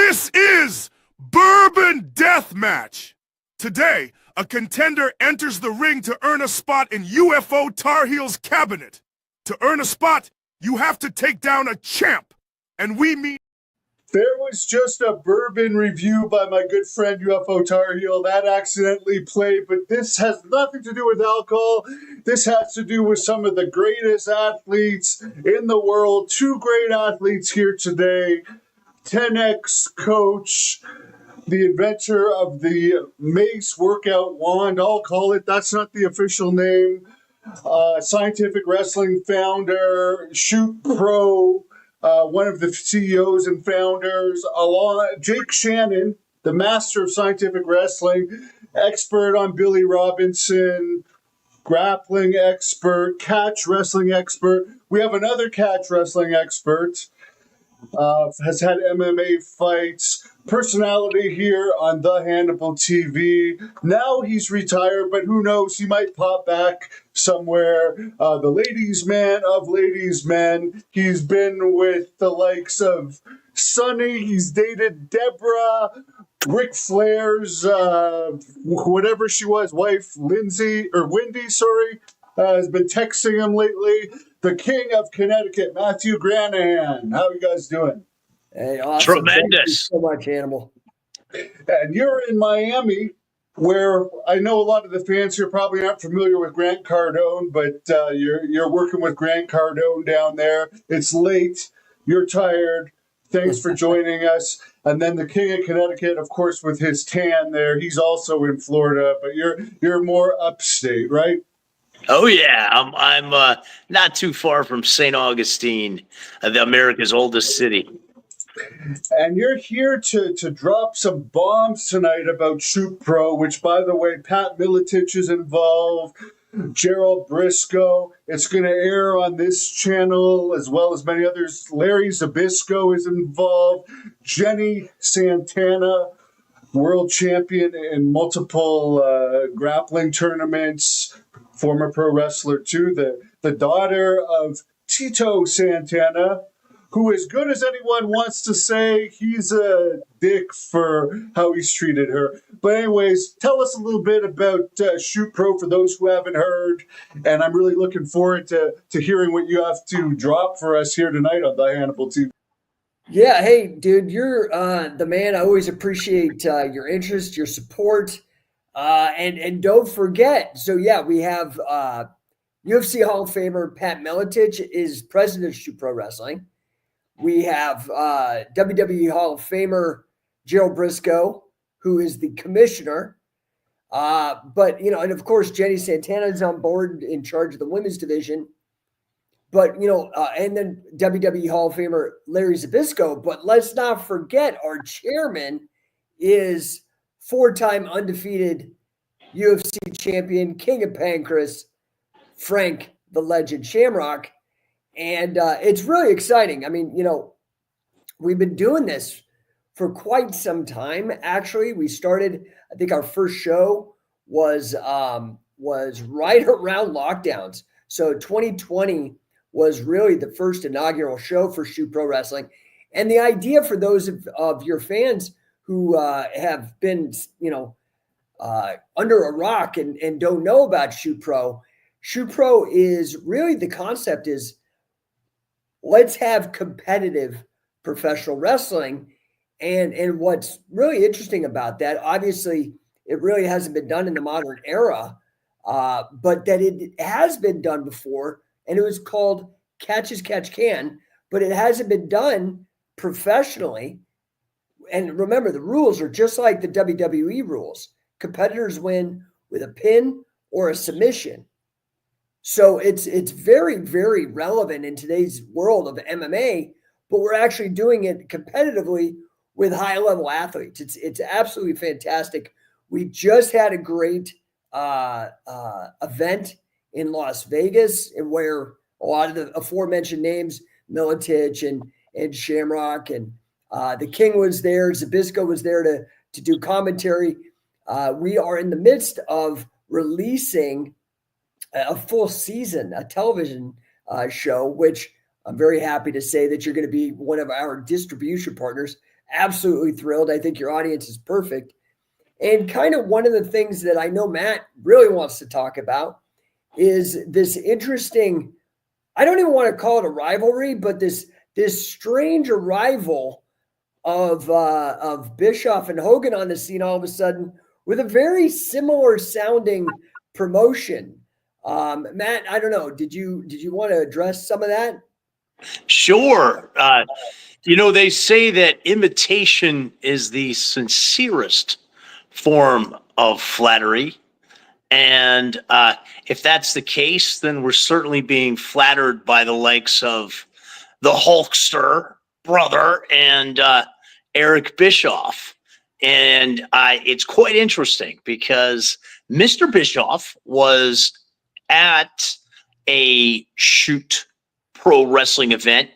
This is Bourbon Deathmatch. Today, a contender enters the ring to earn a spot in UFO Tar Heel's cabinet. To earn a spot, you have to take down a champ. And we meet... There was just a bourbon review by my good friend UFO Tar Heel that accidentally played, but this has nothing to do with alcohol. This has to do with some of the greatest athletes in the world. Two great athletes here today. 10X coach, the inventor of the Mace workout wand, I'll call it. That's not the official name. Scientific wrestling founder, Shoot Pro, one of the CEOs and founders, Jake Shannon, the master of scientific wrestling, expert on Billy Robinson, grappling expert, catch wrestling expert. We have another catch wrestling expert, has had MMA fights, personality here on the Hannibal TV. Now he's retired, but who knows? He might pop back somewhere. The ladies' man of ladies' men. He's been with the likes of Sonny. He's dated Deborah, Ric Flair's, whatever she was, wife, Wendy, has been texting him lately. The king of Connecticut, Matthew Granahan. How are you guys doing? Hey, awesome. Tremendous. Thank you so much, Hannibal. And you're in Miami, where I know a lot of the fans here probably aren't familiar with Grant Cardone, but you're working with Grant Cardone down there. It's late. You're tired. Thanks for joining us. And then the king of Connecticut, of course, with his tan there. He's also in Florida, but you're more upstate, right? Oh yeah, I'm not too far from St. Augustine, the America's oldest city. And you're here to drop some bombs tonight about Shoot Pro, which, by the way, Pat Miletich is involved, Gerald Briscoe. It's going to air on this channel as well as many others. Larry Zbyszko is involved. Jenny Santana, world champion in multiple grappling tournaments, former pro wrestler too, the daughter of Tito Santana, who, as good as anyone wants to say, he's a dick for how he's treated her. But anyways, tell us a little bit about Shoot Pro for those who haven't heard, and I'm really looking forward to hearing what you have to drop for us here tonight on the Hannibal TV. Yeah, hey, dude, you're the man. I always appreciate your interest, your support, and don't forget. So yeah, we have UFC Hall of Famer Pat Miletich is president of Shoot Pro Wrestling. We have WWE Hall of Famer Gerald Briscoe, who is the commissioner. But and of course Jenny Santana is on board in charge of the women's division. But, and then WWE Hall of Famer Larry Zbyszko. But let's not forget our chairman is four-time undefeated UFC champion, King of Pancrase, Frank the Legend Shamrock. And it's really exciting. I mean, we've been doing this for quite some time. Actually, we started, I think our first show was right around lockdowns. So 2020 was really the first inaugural show for Shoot Pro Wrestling. And the idea for those of your fans who have been, under a rock and don't know about Shoot Pro is really, the concept is, let's have competitive professional wrestling. And what's really interesting about that, obviously, it really hasn't been done in the modern era, but that it has been done before. And it was called Catch as Catch Can, but it hasn't been done professionally. And remember, the rules are just like the WWE rules. Competitors win with a pin or a submission. So it's very, very relevant in today's world of MMA, but we're actually doing it competitively with high-level athletes. It's absolutely fantastic. We just had a great event in Las Vegas, and where a lot of the aforementioned names, Miletich and Shamrock and the King was there, Zbyszko was there to do commentary. We are in the midst of releasing a full season, a television show, which I'm very happy to say that you're going to be one of our distribution partners absolutely thrilled. I think your audience is perfect. And kind of one of the things that I know Matt really wants to talk about is this interesting, I don't even want to call it a rivalry, but this strange arrival of Bischoff and Hogan on the scene all of a sudden with a very similar sounding promotion. Matt, I don't know. Did you want to address some of that? Sure. They say that imitation is the sincerest form of flattery. And if that's the case, then we're certainly being flattered by the likes of the Hulkster brother and Eric Bischoff. And it's quite interesting because Mr. Bischoff was at a Shoot Pro Wrestling event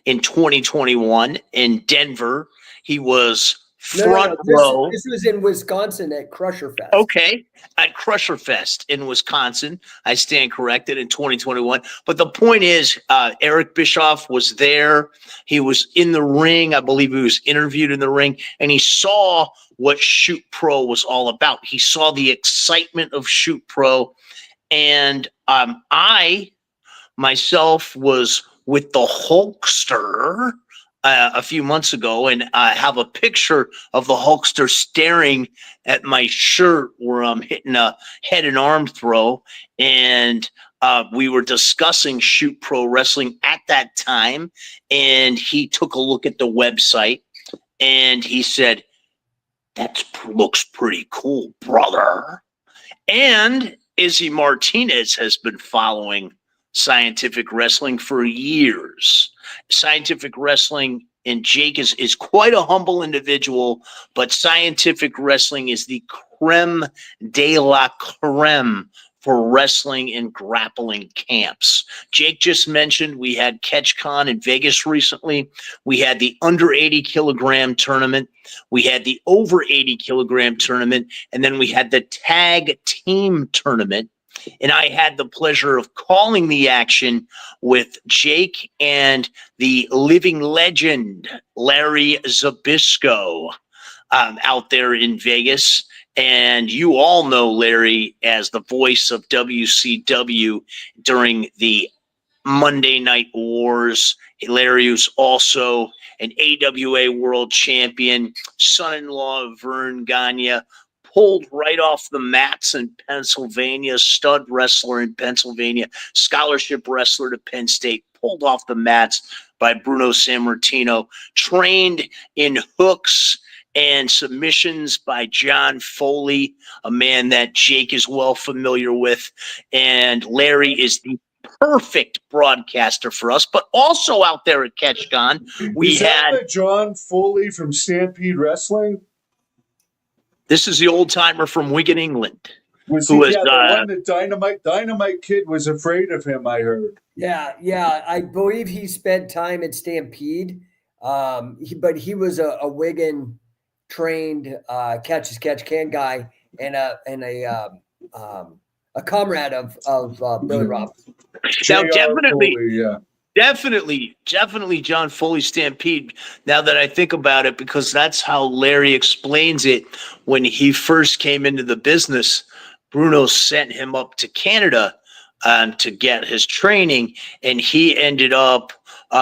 in 2021 in Denver. He was front row. This was in Wisconsin at Crusher Fest. Okay, at Crusher Fest in Wisconsin. I stand corrected, in 2021. But the point is, Eric Bischoff was there. He was in the ring. I believe he was interviewed in the ring, and he saw what Shoot Pro was all about. He saw the excitement of Shoot Pro, and I myself was with the Hulkster a few months ago, and I have a picture of the Hulkster staring at my shirt where I'm hitting a head and arm throw. And we were discussing Shoot Pro Wrestling at that time. And he took a look at the website and he said, "That looks pretty cool, brother." And Izzy Martinez has been following Scientific Wrestling for years. Scientific Wrestling, and Jake is quite a humble individual, but Scientific Wrestling is the creme de la creme for wrestling and grappling camps. Jake just mentioned we had CatchCon in Vegas recently. We had the under 80 kilogram tournament. We had the over 80 kilogram tournament. And then we had the tag team tournament. And I had the pleasure of calling the action with Jake and the living legend, Larry Zbyszko, out there in Vegas. And you all know Larry as the voice of WCW during the Monday Night Wars. Larry was also an AWA world champion, son-in-law of Vern Gagne, pulled right off the mats in Pennsylvania, stud wrestler in Pennsylvania, scholarship wrestler to Penn State, pulled off the mats by Bruno Sammartino, trained in hooks and submissions by John Foley, a man that Jake is well familiar with. And Larry is the perfect broadcaster for us, but also out there at CatchCon, we had the John Foley from Stampede Wrestling. This is the old timer from Wigan, England. Was he the one that Dynamite Kid was afraid of him, I heard. Yeah. I believe he spent time at Stampede, but he was a Wigan trained catch as catch can guy and a comrade of Billy Robinson. Now, definitely, Foley, yeah. Definitely John Foley Stampede, now that I think about it, because that's how Larry explains it. When he first came into the business, Bruno sent him up to Canada to get his training, and he ended up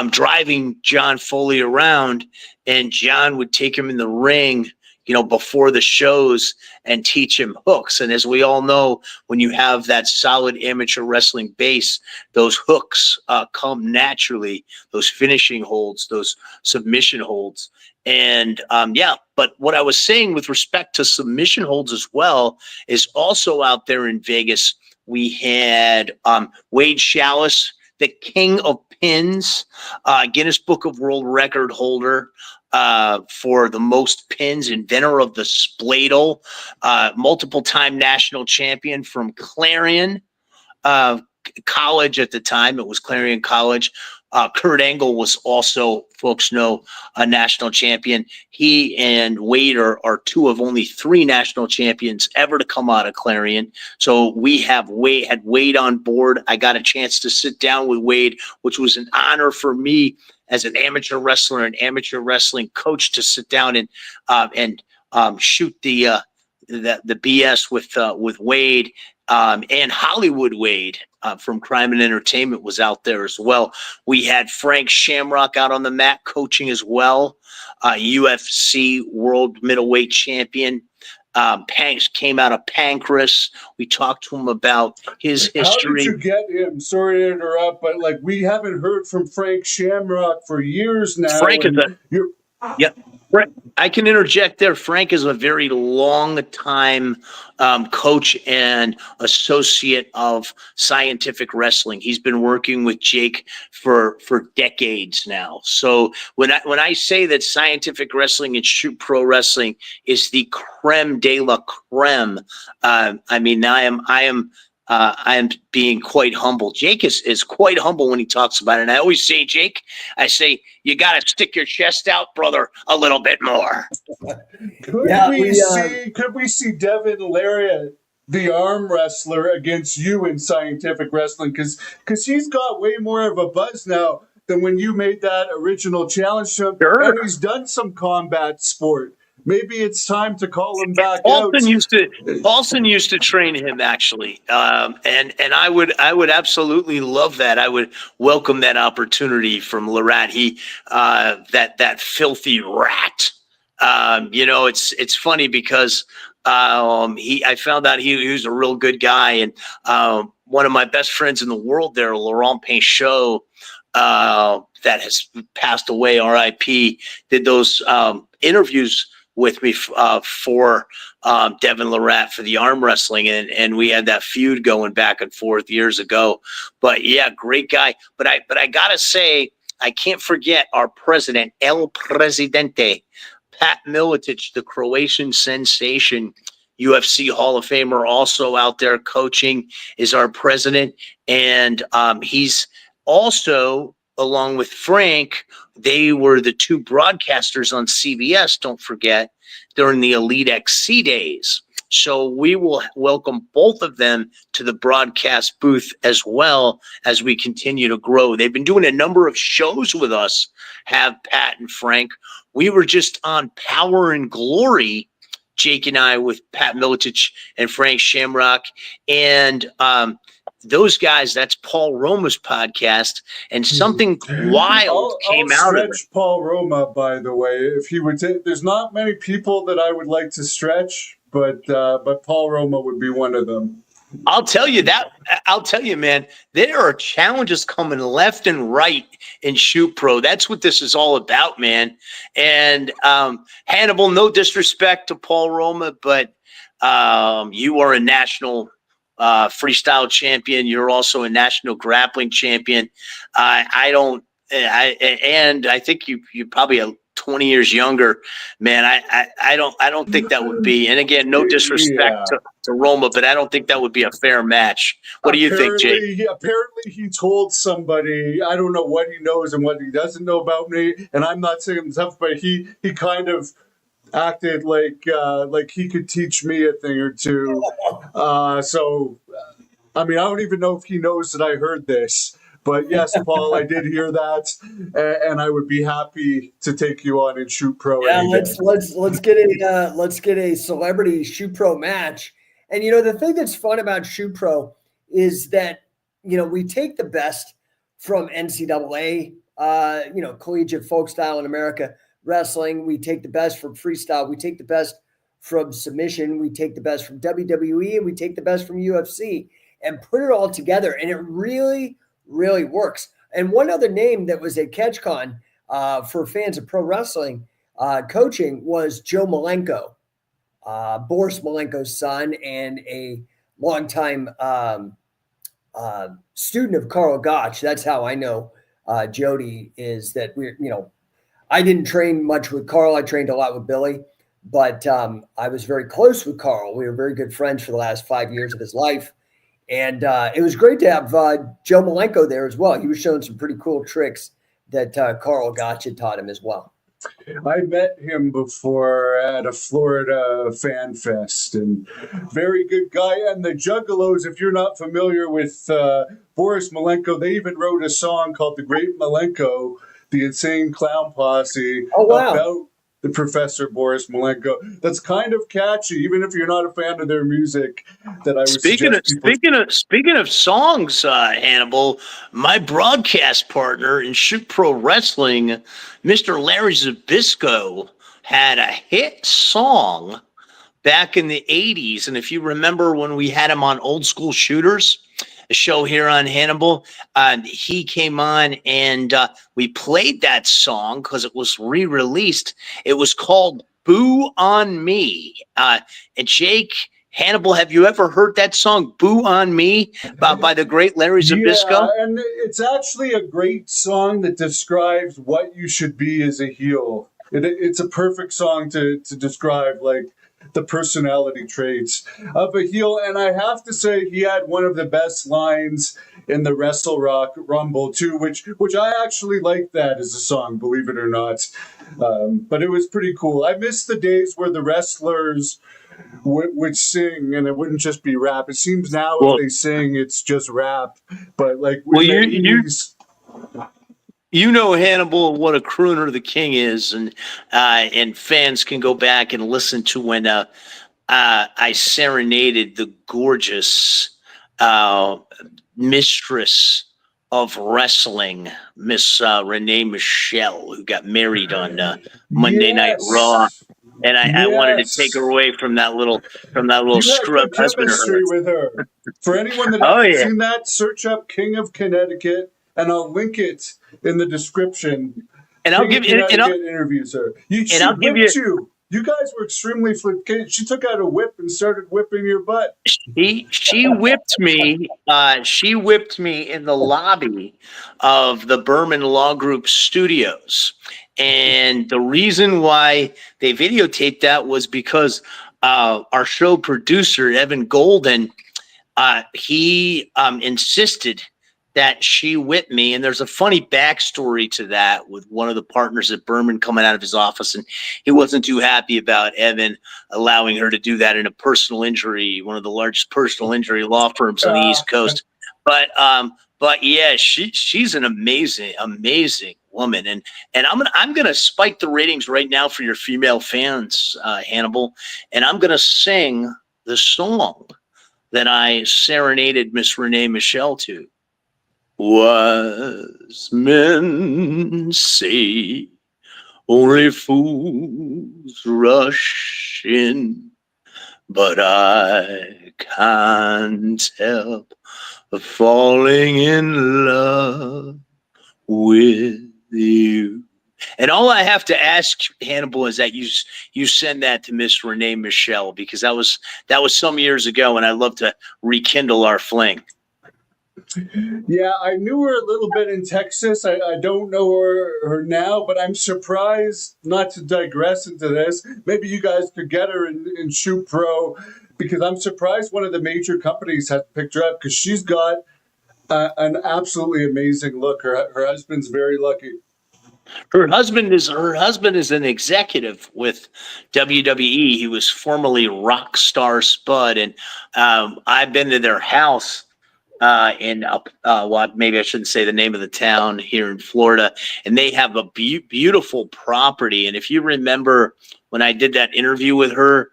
driving John Foley around, and John would take him in the ring, before the shows and teach him hooks. And as we all know, when you have that solid amateur wrestling base, those hooks come naturally, those finishing holds, those submission holds. And but what I was saying with respect to submission holds as well is also out there in Vegas, we had Wade Chalice, the king of pins, Guinness Book of World Record holder, for the most pins, inventor of the spladle, multiple time national champion from Clarion College at the time. It was Clarion College. Kurt Angle was also, folks know, a national champion. He and Wade are two of only 3 national champions ever to come out of Clarion. So we had Wade on board. I got a chance to sit down with Wade, which was an honor for me as an amateur wrestler and amateur wrestling coach to sit down and shoot the BS with Wade. And Hollywood Wade from Crime and Entertainment was out there as well. We had Frank Shamrock out on the mat coaching as well, UFC World Middleweight Champion. Panks came out of Pancras. We talked to him about his history. How did you get him? Sorry to interrupt, but like we haven't heard from Frank Shamrock for years now. Frank is I can interject there. Frank is a very long time coach and associate of Scientific Wrestling. He's been working with Jake for decades now. So when I say that Scientific Wrestling and Shoot Pro Wrestling is the creme de la creme, I mean, I am being quite humble. Jake is quite humble when he talks about it. And I always say, Jake, I say, you got to stick your chest out, brother, a little bit more. Could we see Devin Lariat, the arm wrestler, against you in Scientific Wrestling? Because he's got way more of a buzz now than when you made that original challenge to him. Sure. And he's done some combat sport. Maybe it's time to call him back Paulson out. used to train him actually, and I would absolutely love that. I would welcome that opportunity from Larat. He that filthy rat. It's funny because I found out he was a real good guy, and one of my best friends in the world there, Laurent Pinchot, that has passed away, R.I.P., did those interviews with me for Devin Lariat for the arm wrestling, and we had that feud going back and forth years ago. But yeah, great guy. But I gotta say, I can't forget our president, El Presidente, Pat Miletic, the Croatian sensation, UFC Hall of Famer, also out there coaching, is our president, and he's also, along with Frank, they were the 2 broadcasters on CBS, don't forget, during the Elite XC days. So we will welcome both of them to the broadcast booth as well as we continue to grow. They've been doing a number of shows with us, have Pat and Frank. We were just on Power and Glory, Jake and I, with Pat Miletic and Frank Shamrock. And those guys, that's Paul Roma's podcast, and something wild came out of it. Paul Roma, by the way, if he would take, there's not many people that I would like to stretch, but Paul Roma would be one of them. I'll tell you, man, there are challenges coming left and right in Shoot Pro. That's what this is all about, man. And Hannibal, no disrespect to Paul Roma, but you are a national freestyle champion. You're also a national grappling champion. And I think you're probably 20 years younger, man. I don't think that would be. And again, no disrespect to Roma, but I don't think that would be a fair match. What do you think, Jake? Apparently, he told somebody, I don't know what he knows and what he doesn't know about me, and I'm not saying himself, but he kind of acted like he could teach me a thing or two. So, I mean, I don't even know if he knows that I heard this. But yes, Paul, I did hear that, and I would be happy to take you on in Shoot Pro. Yeah, let's get a celebrity Shoot Pro match. And the thing that's fun about Shoot Pro is that we take the best from NCAA, collegiate folk style in America wrestling. We take the best from freestyle. We take the best from submission. We take the best from WWE, and we take the best from UFC, and put it all together. And it really works. And one other name that was at CatchCon for fans of pro wrestling coaching was Joe Malenko, Boris Malenko's son, and a longtime student of Carl Gotch. That's how I know Jody is. That I didn't train much with Carl. I trained a lot with Billy, but I was very close with Carl. We were very good friends for the last 5 years of his life. And it was great to have Joe Malenko there as well. He was showing some pretty cool tricks that Carl Gotcha taught him as well. I met him before at a Florida fan fest, and very good guy. And the Juggalos, if you're not familiar with Boris Malenko, they even wrote a song called "The Great Malenko," the Insane Clown Posse, Oh, wow. about the Professor Boris Malenko. That's kind of catchy, even if you're not a fan of their music. That I would Speaking of songs, Hannibal, my broadcast partner in Shoot Pro Wrestling, Mr. Larry Zbyszko, had a hit song back in the 80s. And if you remember when we had him on Old School Shooters, a show here on Hannibal, he came on and we played that song because it was re-released. It was called Boo on Me. And Jake, Hannibal, have you ever heard that song, Boo on Me, by the great Larry Zbyszko? Yeah, and it's actually a great song that describes what you should be as a heel. It's a perfect song to describe, like, the personality traits of a heel. And I have to say, he had one of the best lines in the Wrestle Rock Rumble too, which I actually like that as a song, believe it or not. But it was pretty cool. I miss the days where the wrestlers would sing and it wouldn't just be rap. It seems now if they sing, it's just rap. But like, you know, Hannibal, what a crooner the king is, and fans can go back and listen to when I serenaded the gorgeous mistress of wrestling, Miss Renee Michelle, who got married on Monday Night Raw. And I wanted to take her away from that little scrub husband of hers. With her. For anyone that hasn't seen that, search up King of Connecticut, and I'll link it in the description. And I'll give you interviews her. You guys were extremely flip. She took out a whip and started whipping your butt. She whipped me. She whipped me in the lobby of the Berman Law Group studios. And the reason why they videotaped that was because our show producer, Evan Golden, he insisted that she whipped me. And there's a funny backstory to that with one of the partners at Berman coming out of his office. And he wasn't too happy about Evan allowing her to do that in a personal injury, one of the largest personal injury law firms on the East Coast. But yeah, she's an amazing woman. And I'm gonna spike the ratings right now for your female fans, Hannibal. And I'm gonna sing the song that I serenaded Miss Renee Michelle to. Wise men say only fools rush in, but I can't help falling in love with you. And all I have to ask, Hannibal, is that you send that to Miss Renee Michelle, because that was some years ago, and I'd love to rekindle our fling. Yeah, I knew her a little bit in Texas. I don't know her now, but I'm surprised, not to digress into this, maybe you guys could get her in Shoot Pro, because I'm surprised one of the major companies has picked her up, because she's got an absolutely amazing look. Her husband's very lucky. Her husband is an executive with WWE. He was formerly Rockstar Spud, and I've been to their house maybe I shouldn't say the name of the town here in Florida, and they have a beautiful property. And if you remember when I did that interview with her,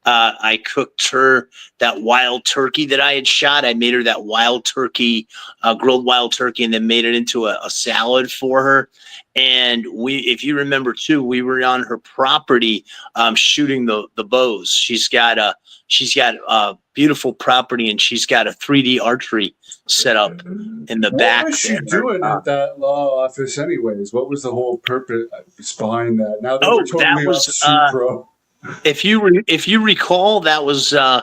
I cooked her that wild turkey that I had shot. I made her that wild turkey, grilled wild turkey, and then made it into a salad for her. And if you remember too, we were on her property shooting the bows. She's got a beautiful property, and she's got a 3D archery set up in the back. What was she doing at that law office anyways? What was the whole purpose behind that? Now that we're totally off Shoot Pro. If you recall, that was I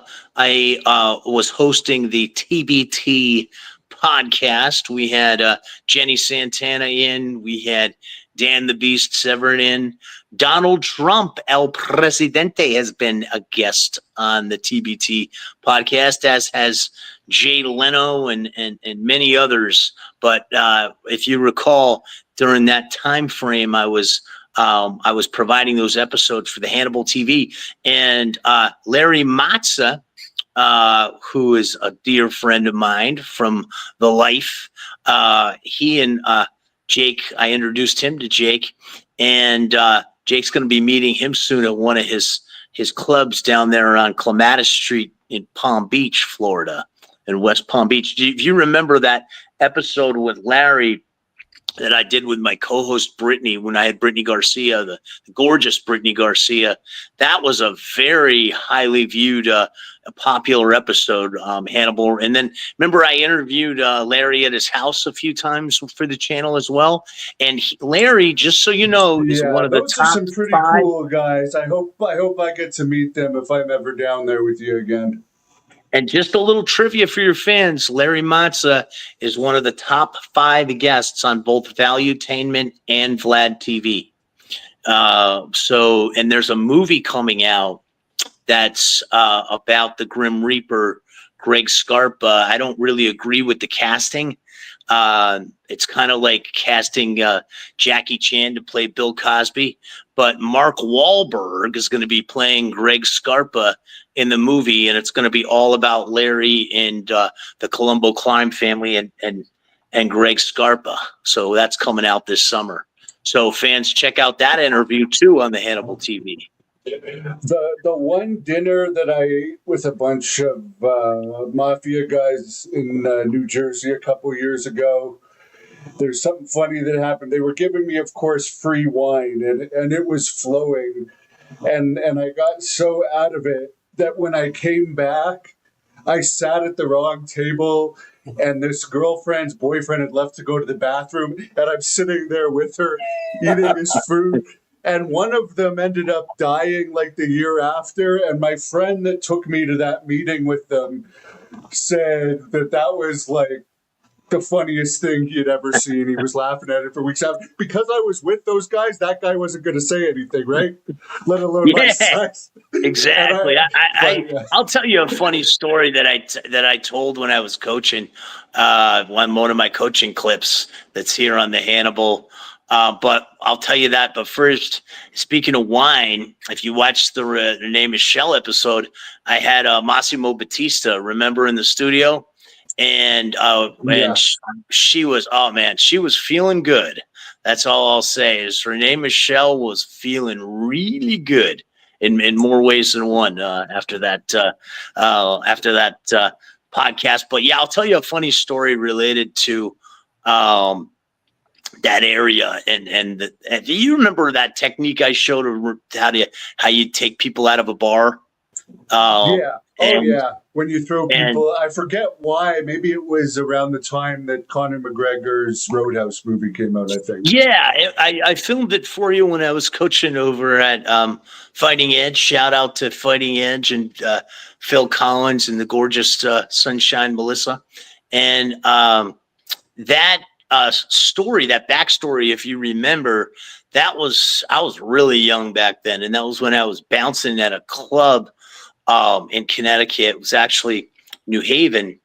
was hosting the TBT podcast. We had Jenny Santana in, we had Dan the Beast Severin in, Donald Trump, El Presidente, has been a guest on the TBT podcast, as has Jay Leno and many others. But if you recall, during that time frame, I was providing those episodes for the Hannibal TV, and Larry Matza, who is a dear friend of mine from the life, he and Jake, I introduced him to Jake, and Jake's going to be meeting him soon at one of his clubs down there on Clematis Street in Palm Beach, Florida, in West Palm Beach. Do you remember that episode with Larry that I did with my co-host Brittany when I had Brittany Garcia, the gorgeous Brittany Garcia? That was a very highly viewed, a popular episode, Hannibal. And then remember, I interviewed Larry at his house a few times for the channel as well. And Larry, just so you know, is one of the those top are some pretty 5. cool guys. I hope I get to meet them if I'm ever down there with you again. And just a little trivia for your fans, Larry Matza is one of the top 5 guests on both Valuetainment and Vlad TV. And there's a movie coming out that's about the Grim Reaper, Greg Scarpa. I don't really agree with the casting. It's kind of like casting Jackie Chan to play Bill Cosby, but Mark Wahlberg is going to be playing Greg Scarpa in the movie, and it's going to be all about Larry and the Colombo crime family and Greg Scarpa. So that's coming out this summer. So fans, check out that interview too on the Hannibal TV. The one dinner that I ate with a bunch of mafia guys in New Jersey a couple years ago, there's something funny that happened. They were giving me, of course, free wine, and it was flowing. And I got so out of it that when I came back, I sat at the wrong table, and this girlfriend's boyfriend had left to go to the bathroom, and I'm sitting there with her eating his food. And one of them ended up dying like the year after. And my friend that took me to that meeting with them said that was like the funniest thing he'd ever seen. He was laughing at it for weeks after. Because I was with those guys, that guy wasn't going to say anything, right? Let alone my sex. Exactly. I'll tell you a funny story that I told when I was coaching. One of my coaching clips that's here on the Hannibal. But I'll tell you that. But first, speaking of wine, if you watch the Name is Shell episode, I had Massimo Battista, remember, in the studio. And she was, she was feeling good. That's all I'll say is Renee Michelle was feeling really good in more ways than one after that podcast. But yeah, I'll tell you a funny story related to that area and do you remember that technique I showed of how you take people out of a bar? When you throw people, I forget why. Maybe it was around the time that Conor McGregor's Roadhouse movie came out, I think. Yeah, I filmed it for you when I was coaching over at Fighting Edge. Shout out to Fighting Edge and Phil Collins and the gorgeous Sunshine Melissa. And that story, that backstory, if you remember, I was really young back then. And that was when I was bouncing at a club in Connecticut. It was actually New Haven,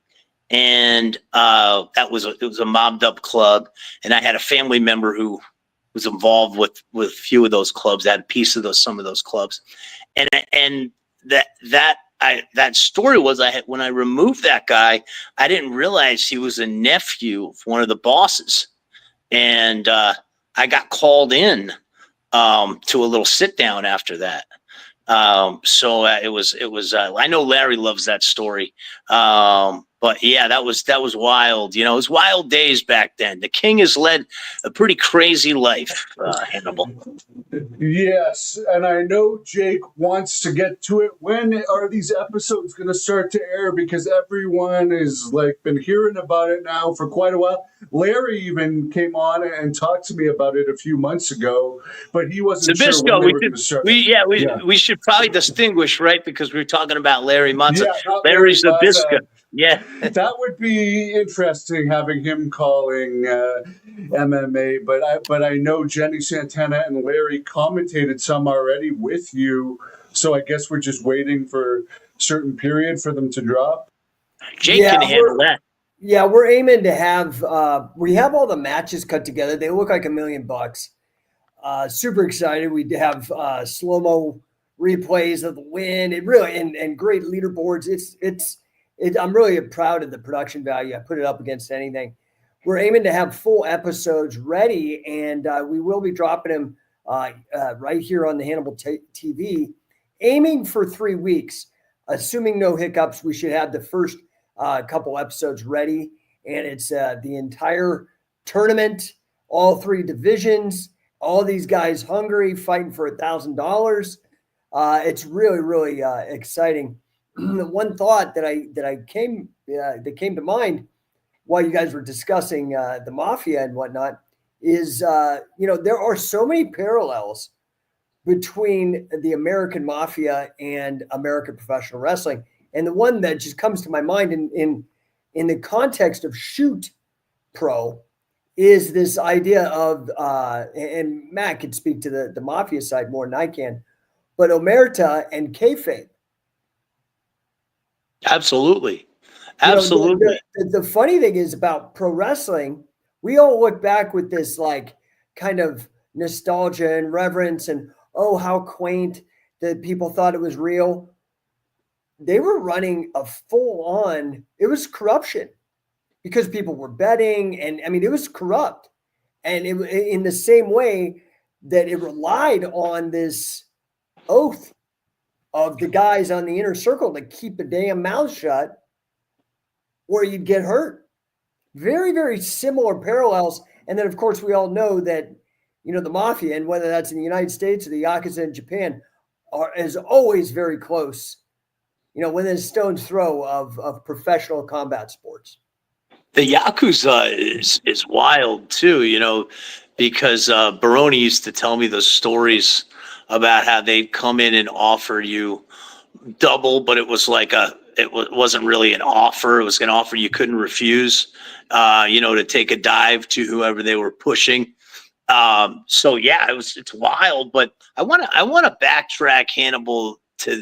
and it was a mobbed up club. And I had a family member who was involved with a few of those clubs. I had a piece of some of those clubs, and that story was when I removed that guy, I didn't realize he was a nephew of one of the bosses, and I got called in to a little sit down after that. It was I know Larry loves that story. But yeah, that was wild. You know, it was wild days back then. The King has led a pretty crazy life, Hannibal. Yes, and I know Jake wants to get to it. When are these episodes going to start to air? Because everyone has been hearing about it now for quite a while. Larry even came on and talked to me about it a few months ago, but he wasn't sure when they were going to start. We should probably distinguish, right? Because we were talking about Larry Matza. Larry Zabisco. Yeah. That would be interesting having him calling MMA. But I know Jenny Santana and Larry commentated some already with you, so I guess we're just waiting for a certain period for them to drop. Jake can handle that. Yeah, we're aiming to have we have all the matches cut together. They look like $1,000,000. Super excited. We have slow-mo replays of the win. It really and great leaderboards. I'm really proud of the production value. I put it up against anything. We're aiming to have full episodes ready, and we will be dropping them right here on the Hannibal TV, aiming for 3 weeks. Assuming no hiccups, we should have the first couple episodes ready, and it's the entire tournament, all 3 divisions, all these guys hungry, fighting for $1,000. It's really, really exciting. One thought that came to mind while you guys were discussing the mafia and whatnot is, there are so many parallels between the American mafia and American professional wrestling. And the one that just comes to my mind in the context of shoot pro is this idea of, and Matt could speak to the mafia side more than I can, but omerta and kayfabe. Absolutely. Absolutely. The funny thing is about pro wrestling, we all look back with this like kind of nostalgia and reverence and, oh, how quaint that people thought it was real. They were running a full-on, it was corruption because people were betting, and I mean, it was corrupt. And in the same way that it relied on this oath of the guys on the inner circle to keep the damn mouth shut or you'd get hurt. Very, very similar parallels. And then, of course, we all know that, the mafia, and whether that's in the United States or the Yakuza in Japan, is always very close, within a stone's throw of professional combat sports. The Yakuza is wild too, because Baroni used to tell me those stories about how they'd come in and offer you double, but it was like it wasn't really an offer. It was an offer you couldn't refuse, to take a dive to whoever they were pushing. So yeah, it's wild, but I want to backtrack, Hannibal, to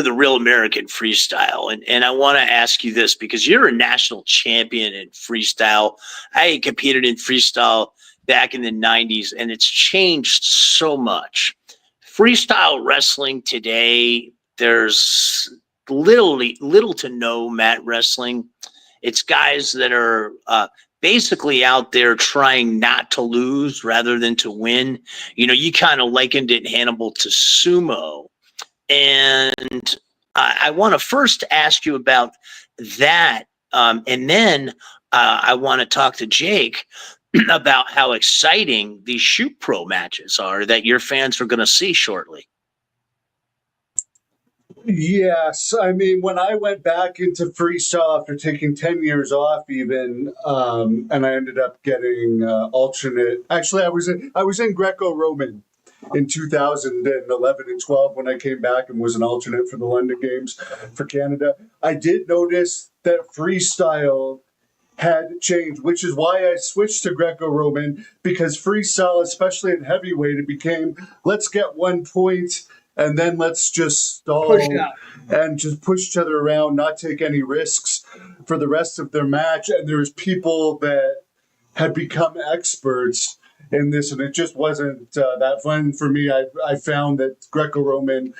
the real American freestyle. And I want to ask you this because you're a national champion in freestyle. I competed in freestyle back in the 90s, and it's changed so much. Freestyle wrestling today, there's little to no mat wrestling. It's guys that are basically out there trying not to lose rather than to win. You kind of likened it, Hannibal, to sumo. And I want to first ask you about that. And then I want to talk to Jake about how exciting these shoot pro matches are that your fans are going to see shortly. Yes, I mean, when I went back into freestyle after taking 10 years off, even, and I ended up getting alternate. Actually, I was in Greco-Roman in 2011 and 12 when I came back and was an alternate for the London Games for Canada. I did notice that freestyle had changed, which is why I switched to Greco-Roman, because freestyle, especially in heavyweight, it became, let's get 1 point and then let's just stall and just push each other around, not take any risks for the rest of their match. And there's people that had become experts in this, and it just wasn't that fun for me. I found that Greco-Roman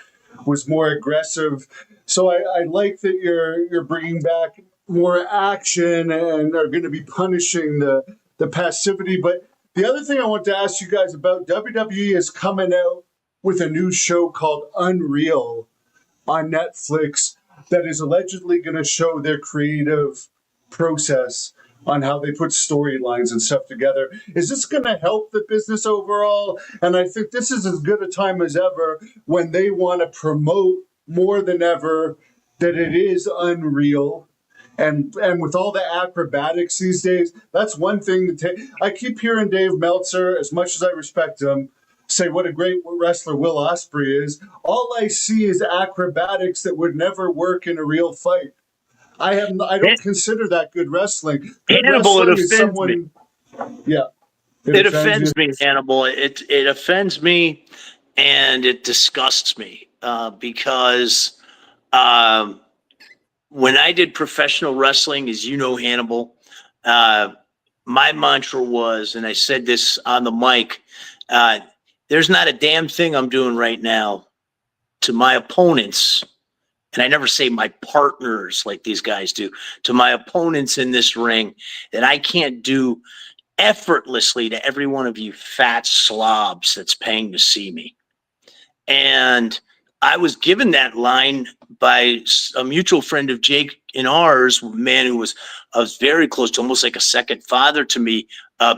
was more aggressive. So I like that you're bringing back more action and are going to be punishing the passivity. But the other thing I want to ask you guys about, WWE is coming out with a new show called Unreal on Netflix that is allegedly going to show their creative process on how they put storylines and stuff together. Is this going to help the business overall? And I think this is as good a time as ever when they want to promote more than ever that it is unreal. And with all the acrobatics these days, that's one thing I keep hearing Dave Meltzer, as much as I respect him, say what a great wrestler Will Ospreay is. All I see is acrobatics that would never work in a real fight. I don't consider that good wrestling. Good Hannibal, it wrestling is offends me. someone. Yeah, It offends you. offends me, Hannibal. It offends me, and it disgusts me because um, when I did professional wrestling, as you know, Hannibal, uh, my mantra was, and I said this on the mic, uh, there's not a damn thing I'm doing right now to my opponents. And I never say my partners like these guys do, to my opponents in this ring, that I can't do effortlessly to every one of you fat slobs that's paying to see me. And I was given that line by a mutual friend of Jake and ours, a man who was very close to, almost like a second father to me,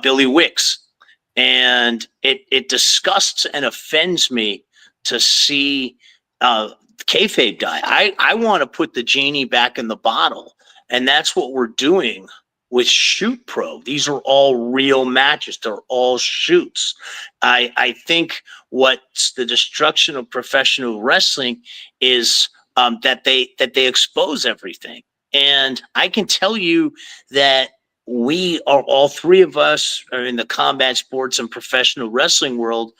Billy Wicks. And it disgusts and offends me to see kayfabe die. I want to put the genie back in the bottle, and that's what we're doing with Shoot Pro. These are all real matches. They're all shoots. I think what's the destruction of professional wrestling is that they expose everything. And I can tell you that we are, all three of us are in the combat sports and professional wrestling world,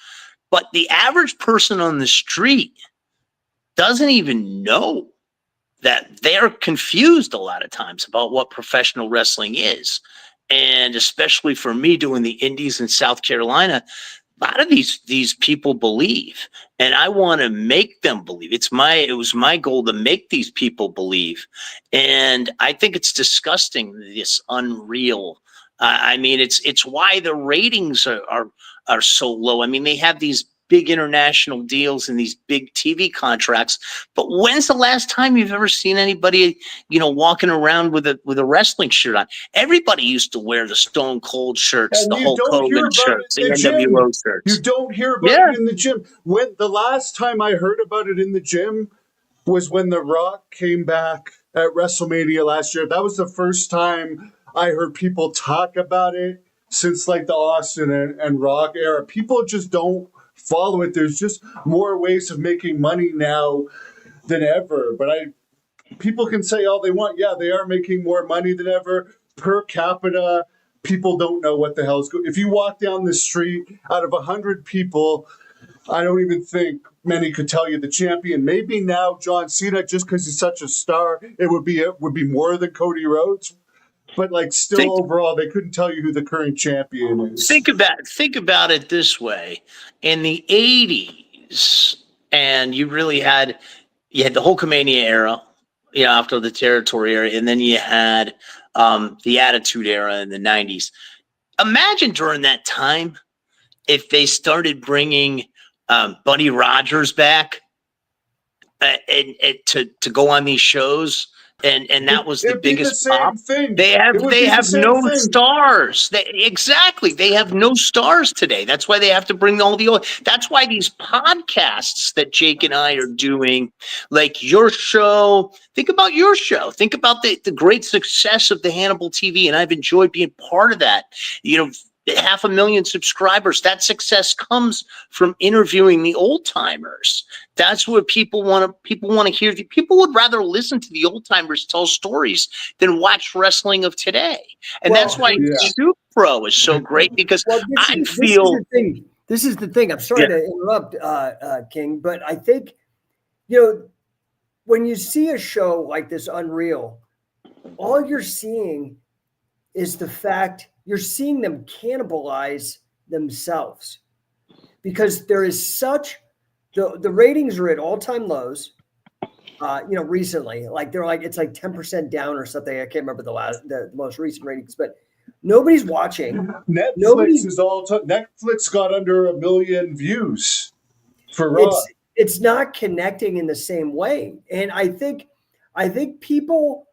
but the average person on the street doesn't even know that they're confused a lot of times about what professional wrestling is. And especially for me doing the indies in South Carolina, a lot of these people believe, and I want to make them believe. It was my goal to make these people believe. And I think it's disgusting, this unreal. I mean, it's why the ratings are so low. I mean, they have these big international deals and these big TV contracts. But when's the last time you've ever seen anybody, walking around with a wrestling shirt on? Everybody used to wear the Stone Cold shirts, And the you Hulk don't hear Hogan about it shirts, the in the NWO gym. shirts. You don't hear about Yeah. it in the gym. When the last time I heard about it in the gym was when The Rock came back at WrestleMania last year. That was the first time I heard people talk about it since like the Austin and Rock era. People just don't follow it. There's just more ways of making money now than ever. But people can say all they want. Yeah, they are making more money than ever per capita. People don't know what the hell's going. If you walk down the street, out of 100 people, I don't even think many could tell you the champion. Maybe now John Cena, just because he's such a star, it would be more than Cody Rhodes. But like still overall, they couldn't tell you who the current champion is. Think about it this way. In the 80s, and you had the Hulkamania era, after the territory era, and then you had the Attitude Era in the 90s. Imagine during that time if they started bringing Buddy Rogers back and to go on these shows, and that was the It'd be biggest the pop. same thing. They have no stars. Exactly, they have no stars today. That's why they have to bring all the old. That's why these podcasts that Jake and I are doing, like your show. Think about your show. Think about the great success of the Hannibal TV, and I've enjoyed being part of that. 500,000 subscribers. That success comes from interviewing the old timers. That's what people want to hear. People would rather listen to the old timers tell stories than watch wrestling of today. And that's why Shoot Pro is so great, because this is the thing. I'm sorry to interrupt, King, but I think, when you see a show like this Unreal, all you're seeing is the fact you're seeing them cannibalize themselves, because there is such the ratings are at all-time lows. Recently, like it's like 10% down or something. I can't remember the most recent ratings, but nobody's watching. Netflix got under 1 million views for Raw. It's not connecting in the same way, and I think people,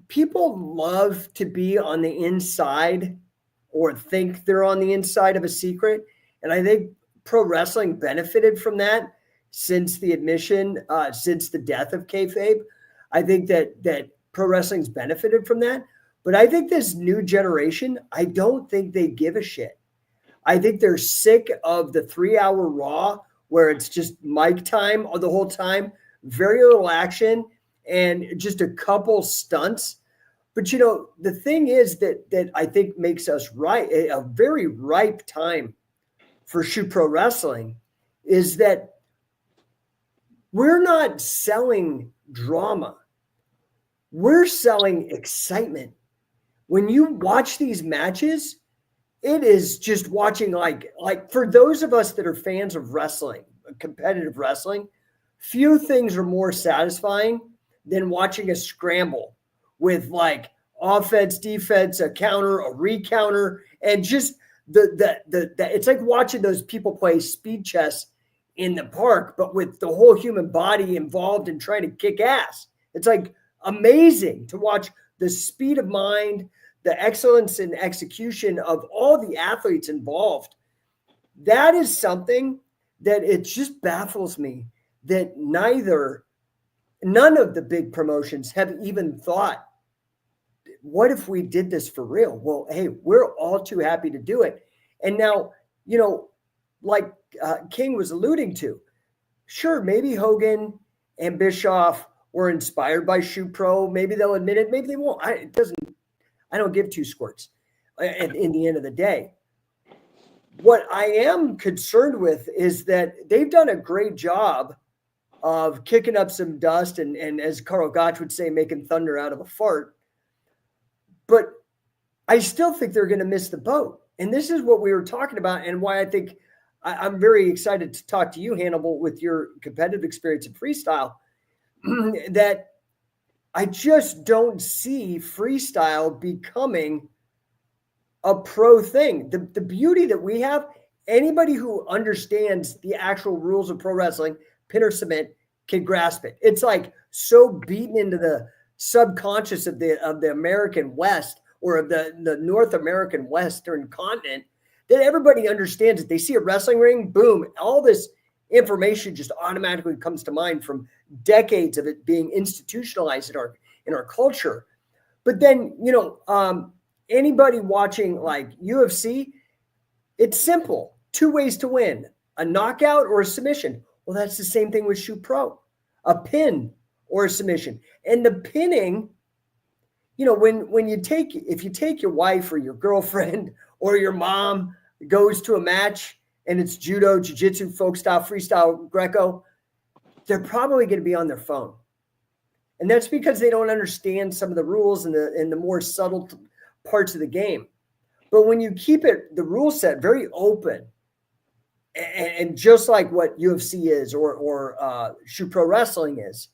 people love to be on the inside or think they're on the inside of a secret. And I think pro wrestling benefited from that since the death of kayfabe. I think that pro wrestling's benefited from that. But I think this new generation, I don't think they give a shit. I think they're sick of the 3-hour Raw where it's just mic time the whole time, very little action. and just a couple stunts. But the thing is that I think makes us a very ripe time for Shoot Pro Wrestling is that we're not selling drama. We're selling excitement. When you watch these matches, it is just watching like for those of us that are fans of wrestling, competitive wrestling, few things are more satisfying than watching a scramble with like offense, defense, a counter, a recounter, and just the it's like watching those people play speed chess in the park, but with the whole human body involved in trying to kick ass. It's like amazing to watch the speed of mind, the excellence in execution of all the athletes involved. That is something that it just baffles me that none of the big promotions have even thought, what if we did this for real? Well, hey, we're all too happy to do it. And now, like King was alluding to, sure, maybe Hogan and Bischoff were inspired by Shoot Pro. Maybe they'll admit it. Maybe they won't. I don't give two squirts in the end of the day. What I am concerned with is that they've done a great job of kicking up some dust and as Carl Gotch would say, making thunder out of a fart. But I still think they're going to miss the boat. And this is what we were talking about and why I think I'm very excited to talk to you, Hannibal, with your competitive experience in freestyle, that I just don't see freestyle becoming a pro thing. The beauty that we have, anybody who understands the actual rules of pro wrestling, pin or submit, can grasp it. It's like so beaten into the subconscious of the American West or of the North American Western continent that everybody understands it. They see a wrestling ring, boom, all this information just automatically comes to mind from decades of it being institutionalized in our culture. But then, anybody watching like UFC, it's simple. 2 ways to win, a knockout or a submission. Well, that's the same thing with Shoot Pro, a pin or a submission. And the pinning, if you take your wife or your girlfriend or your mom goes to a match and it's judo, jiu-jitsu, folk style, freestyle, Greco, they're probably going to be on their phone. And that's because they don't understand some of the rules and the more subtle parts of the game. But when you keep the rule set very open, and just like what UFC is or Shoot Pro Wrestling is,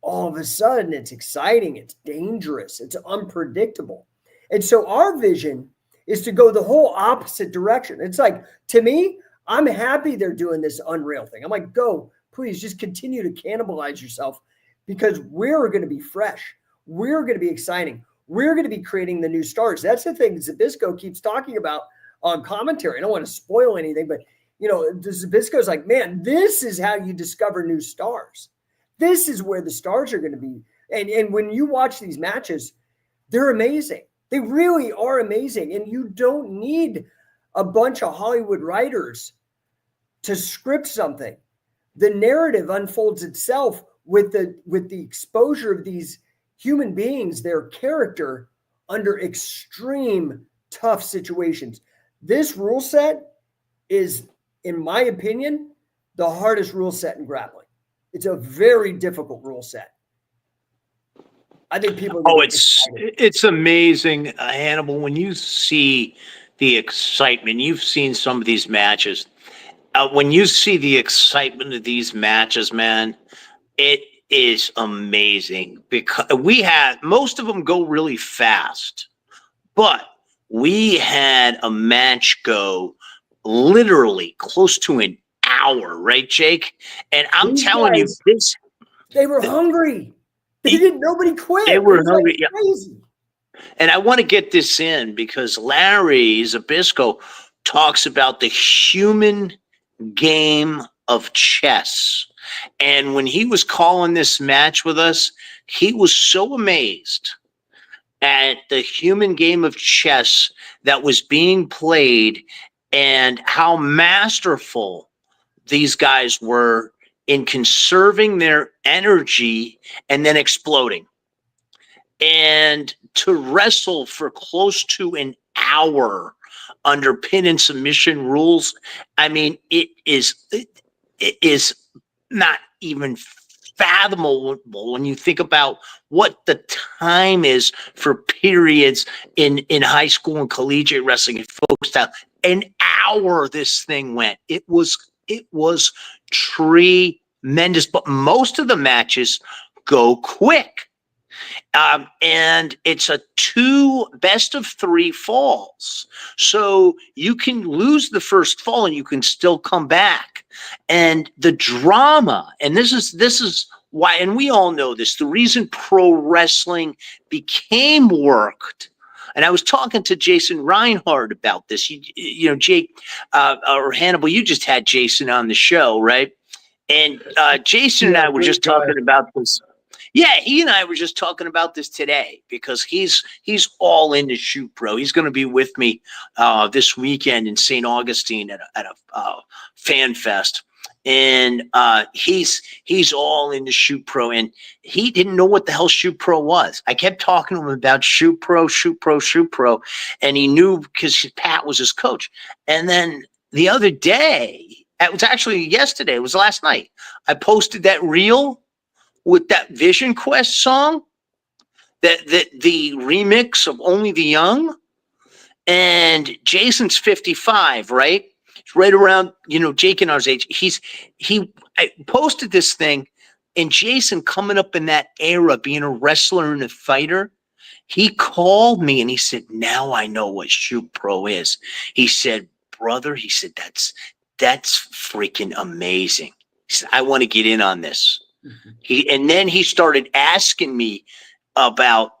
all of a sudden it's exciting, it's dangerous, it's unpredictable. And so our vision is to go the whole opposite direction. It's like, to me, I'm happy they're doing this Unreal thing. I'm like, go, please just continue to cannibalize yourself because we're going to be fresh. We're going to be exciting. We're going to be creating the new stars. That's the thing Zbyszko keeps talking about on commentary. I don't want to spoil anything, but Zbyszko's like, man, this is how you discover new stars. This is where the stars are going to be. And when you watch these matches, they're amazing. They really are amazing. And you don't need a bunch of Hollywood writers to script something. The narrative unfolds itself with the exposure of these human beings, their character under extreme tough situations. This rule set is, in my opinion, the hardest rule set in grappling. It's a very difficult rule set. I think people. Oh, it's amazing, Hannibal. When you see the excitement, you've seen some of these matches. When you see the excitement of these matches, man, it is amazing because most of them go really fast, but we had a match go literally close to an hour, right, Jake? And I'm telling you, they were hungry. Nobody quit. They were hungry. Like crazy. And I want to get this in because Larry Zbyszko talks about the human game of chess. And when he was calling this match with us, he was so amazed at the human game of chess that was being played and how masterful these guys were in conserving their energy and then exploding. And to wrestle for close to an hour under pin and submission rules, I mean, it is not even fathomable when you think about what the time is for periods in high school and collegiate wrestling and folk style. An hour this thing went. It was tremendous, but most of the matches go quick. And it's a 2 best of 3 falls. So you can lose the first fall and you can still come back. And the drama, and this is why, and we all know this, the reason pro wrestling became worked. And I was talking to Jason Reinhardt about this. You know, Jake or Hannibal, you just had Jason on the show, right? And Jason and I were just talking about this. Yeah, he and I were just talking about this today because he's all into Shoot Pro. He's going to be with me this weekend in St. Augustine at a fan fest, and he's all into Shoot Pro, and he didn't know what the hell Shoot Pro was. I kept talking to him about Shoot Pro, and he knew because Pat was his coach. And then the other day, it was actually yesterday, it was last night, I posted that reel with that Vision Quest song, that the remix of Only the Young, and Jason's 55, right? It's right around, Jake and ours age. I posted this thing, and Jason, coming up in that era, being a wrestler and a fighter, he called me and he said, "Now I know what Shoot Pro is." He said, "Brother," he said, that's freaking amazing. He said, "I want to get in on this." And then he started asking me about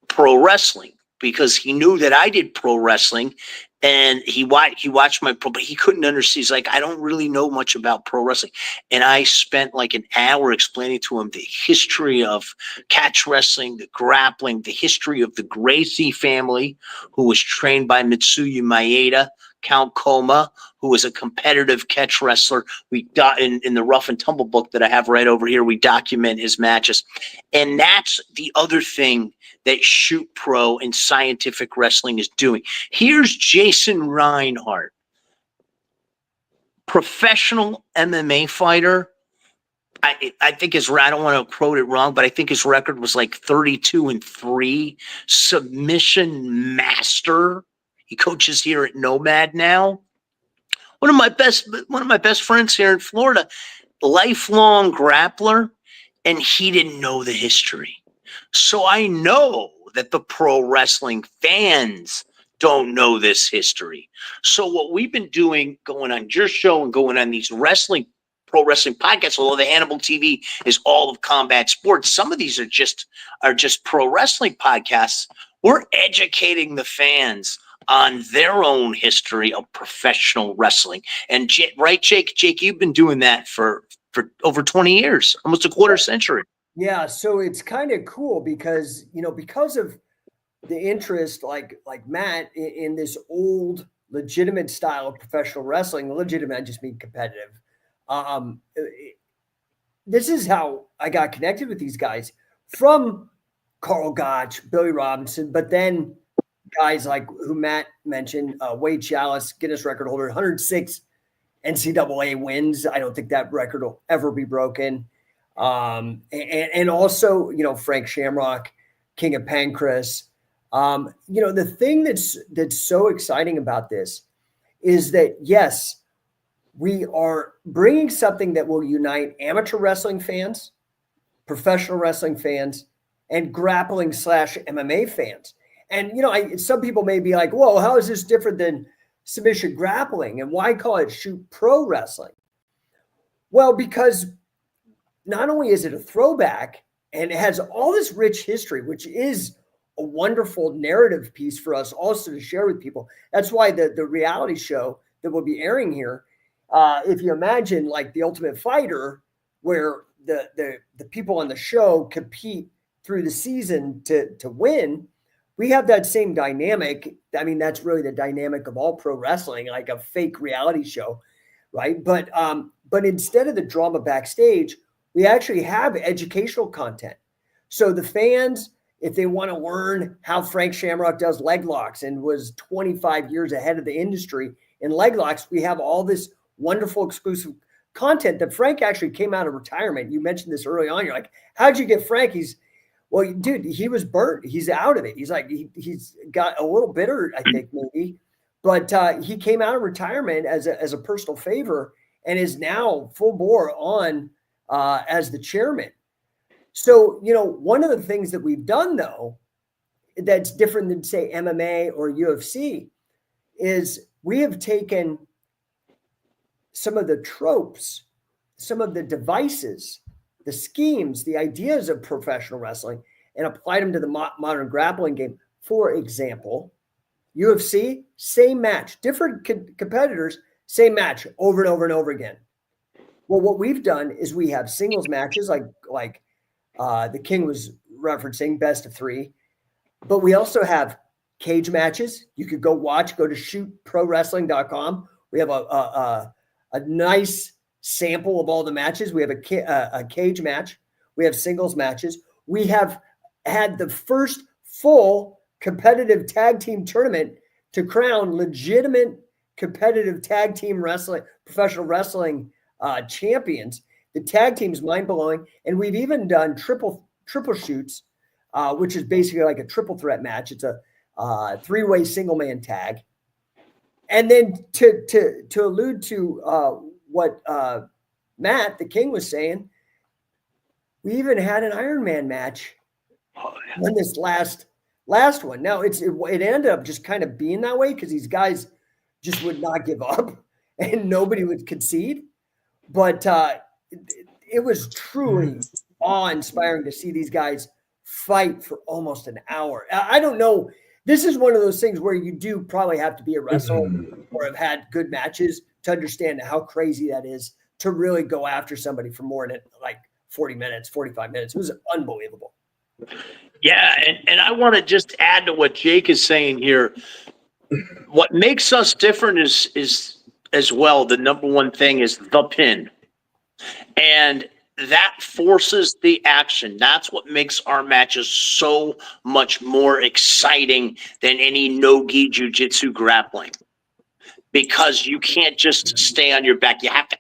pro wrestling because he knew that I did pro wrestling, and he watched my pro, but he couldn't understand. He's like, "I don't really know much about pro wrestling." And I spent like an hour explaining to him the history of catch wrestling, the grappling, the history of the Gracie family, who was trained by Mitsuya Maeda, Count Koma, who was a competitive catch wrestler. We in the Rough and Tumble book that I have right over here, we document his matches. And that's the other thing that Shoot Pro and scientific wrestling is doing. Here's Jason Reinhardt, professional MMA fighter. I think I don't want to quote it wrong, but I think his record was like 32-3, submission master. He coaches here at Nomad now. One of my best friends here in Florida, lifelong grappler, and he didn't know the history. So I know that the pro wrestling fans don't know this history. So what we've been doing, going on your show and going on these pro wrestling podcasts, although the Hannibal TV is all of combat sports, some of these are just pro wrestling podcasts. We're educating the fans on their own history of professional wrestling. And right, Jake, you've been doing that for over 20 years, almost a quarter century. Yeah, so it's kind of cool because, because of the interest, like Matt, in this old legitimate style of professional wrestling. Legitimate, I just mean competitive. This is how I got connected with these guys, from Carl Gotch, Billy Robinson, but then guys like who Matt mentioned, Wade Chalice, Guinness record holder, 106 NCAA wins. I don't think that record will ever be broken. And also, Frank Shamrock, King of Pancras. The thing that's so exciting about this is that, yes, we are bringing something that will unite amateur wrestling fans, professional wrestling fans, and grappling / MMA fans. And, some people may be like, whoa, how is this different than submission grappling? And why call it Shoot Pro Wrestling? Well, because not only is it a throwback and it has all this rich history, which is a wonderful narrative piece for us also to share with people. That's why the reality show that will be airing here, if you imagine like The Ultimate Fighter, where the people on the show compete through the season to win, we have that same dynamic. I mean, that's really the dynamic of all pro wrestling, like a fake reality show, right? But instead of the drama backstage, we actually have educational content. So the fans, if they want to learn how Frank Shamrock does leg locks and was 25 years ahead of the industry in leg locks, we have all this wonderful exclusive content that Frank actually came out of retirement. You mentioned this early on. You're like, how'd you get Frank? Well, dude, he was burnt. He's out of it. He's like, he's got a little bitter, I think, maybe. But he came out of retirement as a personal favor and is now full bore on as the chairman. So, one of the things that we've done, though, that's different than, say, MMA or UFC is we have taken some of the tropes, some of the devices, the schemes, the ideas of professional wrestling and applied them to the modern grappling game. For example, UFC, same match, different competitors, same match over and over and over again. Well, what we've done is we have singles matches like the King was referencing, best of 3, but we also have cage matches. You could go to shootprowrestling.com. We have a nice sample of all the matches. We have a cage match. We have singles matches. We have had the first full competitive tag team tournament to crown legitimate competitive tag team wrestling, professional wrestling champions. The tag team is mind-blowing. And we've even done triple shoots, which is basically like a triple threat match. It's a 3-way single man tag. And then to allude to what Matt, the King, was saying, we even had an Iron Man match on this last one. Now it ended up just kind of being that way because these guys just would not give up and nobody would concede. But it was truly awe-inspiring to see these guys fight for almost an hour. I don't know. This is one of those things where you do probably have to be a wrestler or have had good matches to understand how crazy that is to really go after somebody for more than like 40 minutes, 45 minutes. It was unbelievable. Yeah, and I want to just add to what Jake is saying here. What makes us different is as well, the number one thing is the pin. And that forces the action. That's what makes our matches so much more exciting than any no-gi jiu-jitsu grappling. Because you can't just stay on your back. You have to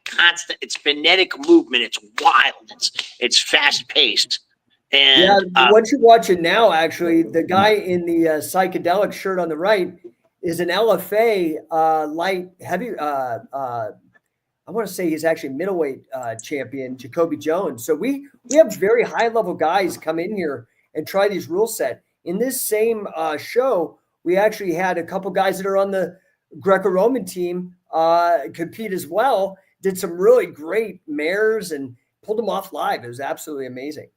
it's phonetic movement. It's wild. It's fast-paced. And what you're watching now, actually, the guy in the psychedelic shirt on the right is an LFA light heavy. I want to say he's actually middleweight champion, Jacoby Jones. So we have very high level guys come in here and try these rule set. In this same show, we actually had a couple guys that are on the Greco-Roman team compete as well. Did some really great mares and pulled them off live. It was absolutely amazing.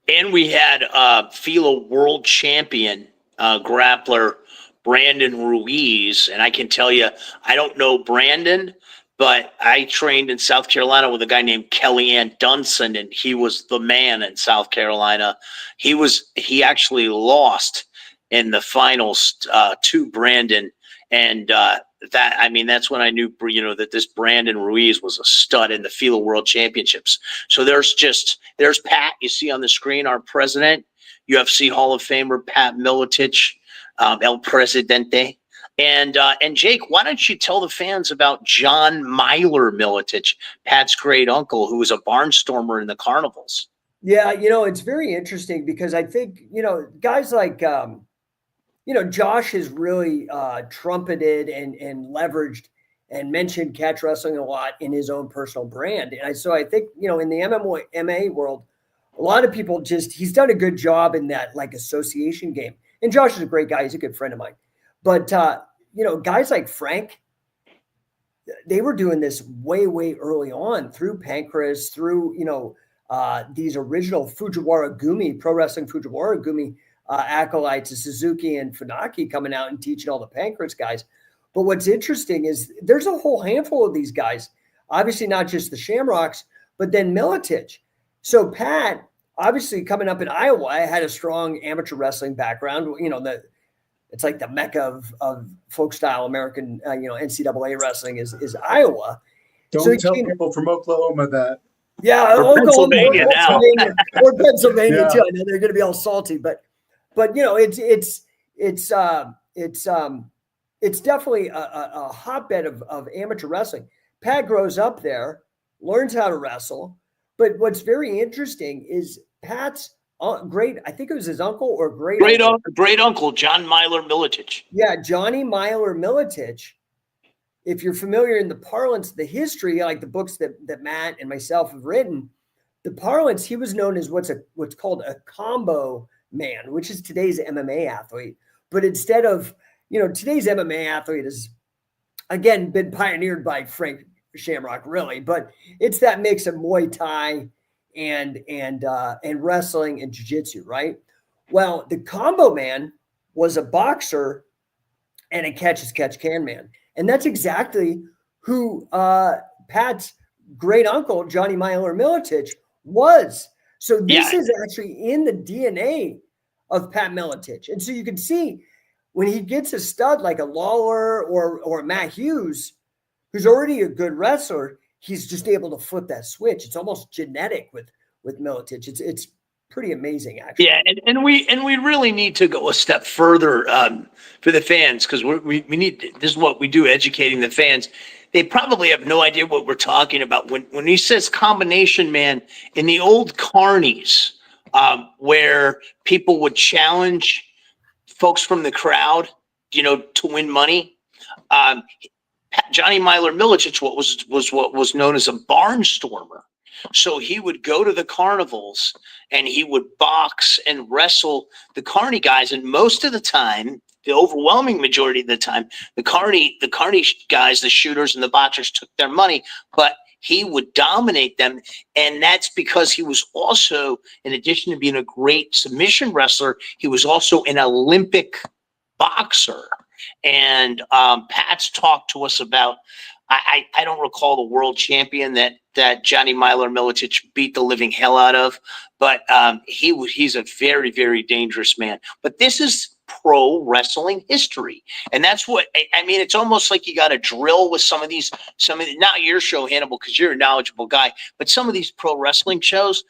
And we had FILA world champion grappler Brandon Ruiz. And I can tell you, I don't know Brandon, but I trained in South Carolina with a guy named Kellyanne Dunson, and he was the man in South Carolina. He actually lost in the finals to Brandon. And that's when I knew, that this Brandon Ruiz was a stud in the FILA World Championships. So there's Pat, you see on the screen, our president, UFC Hall of Famer, Pat Miletich, El Presidente. And Jake, why don't you tell the fans about John Myler Miletich, Pat's great uncle, who was a barnstormer in the carnivals? Yeah, it's very interesting because I think, guys like, Josh has really trumpeted and leveraged and mentioned catch wrestling a lot in his own personal brand. And so I think, in the MMA world, a lot of people he's done a good job in that like association game. And Josh is a great guy. He's a good friend of mine. But, guys like Frank, they were doing this way, way early on through Pancras, through, these original Fujiwara Gumi, pro wrestling Fujiwara Gumi acolytes of Suzuki and Funaki coming out and teaching all the Pancras guys. But what's interesting is there's a whole handful of these guys, obviously not just the Shamrocks, but then Miletich. So Pat, obviously coming up in Iowa, I had a strong amateur wrestling background. It's like the mecca of folk style American, NCAA wrestling is Iowa. So Don't he tell came, people from Oklahoma that. yeah, Or Oklahoma or Pennsylvania now. Pennsylvania Yeah. too. I know they're going to be all salty, but it's definitely a hotbed of amateur wrestling. Pat grows up there, learns how to wrestle, but what's very interesting is Pat's great. I think it was his uncle or great uncle. Great uncle John Myler Militich. Yeah, Johnny Myler Militich. If you're familiar in the parlance, the history, like the books that Matt and myself have written, the parlance, he was known as what's called a combo man, which is today's MMA athlete. But instead of, today's MMA athlete has, again, been pioneered by Frank Shamrock, really, but it's that mix of Muay Thai and wrestling and jiu-jitsu, right? Well, the combo man was a boxer and a catch-as-catch-can man. And that's exactly who Pat's great uncle, Johnny Myler Militich, was. So this is actually in the DNA of Pat Militich. And so you can see when he gets a stud like a Lawler or Matt Hughes, who's already a good wrestler, he's just able to flip that switch. It's almost genetic with Militich. It's pretty amazing, actually. Yeah, and we really need to go a step further for the fans, because we need, this is what we do, educating the fans. They probably have no idea what we're talking about when he says combination man. In the old carnies, where people would challenge folks from the crowd, to win money. Johnny Myler Militich what was known as a barnstormer. So he would go to the carnivals and he would box and wrestle the carny guys. And most of the time, the overwhelming majority of the time, the carny guys, the shooters and the boxers took their money, but he would dominate them. And that's because he was also, in addition to being a great submission wrestler, he was also an Olympic boxer. And Pat's talked to us about, I don't recall the world champion that Johnny Myler Militich beat the living hell out of, but he's a very, very dangerous man. But this is pro wrestling history, and that's what I mean. It's almost like you got to drill with some of these, not your show, Hannibal, because you're a knowledgeable guy, but some of these pro wrestling shows,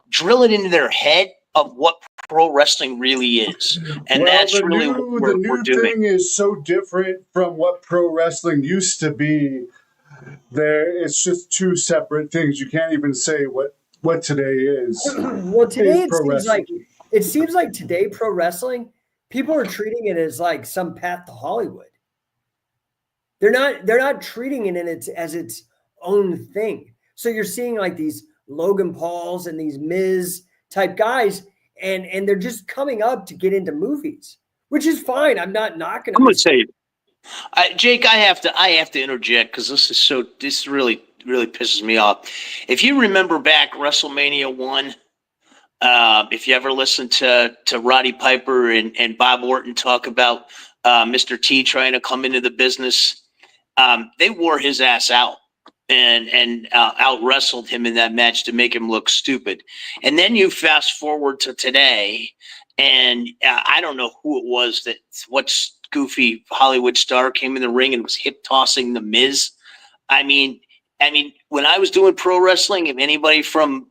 drill it into their head of what pro wrestling really is. And that's really what we're new doing. thing is so different from what pro wrestling used to be. It's just two separate things. You can't even say what today is. Well, today it seems like today pro wrestling, people are treating it as like some path to Hollywood. They're not treating it as its own thing. So you're seeing like these Logan Pauls and these Miz type guys, and they're just coming up to get into movies, which is fine. I'm not knocking them. I'm going to say, Jake, I have to interject, because this really pisses me off. If you remember back WrestleMania 1, if you ever listened to Roddy Piper and Bob Orton talk about Mr. T trying to come into the business, they wore his ass out and out wrestled him in that match to make him look stupid. And then you fast forward to today, and I don't know who it was what goofy Hollywood star came in the ring and was hip tossing the Miz. I mean, when I was doing pro wrestling, if anybody from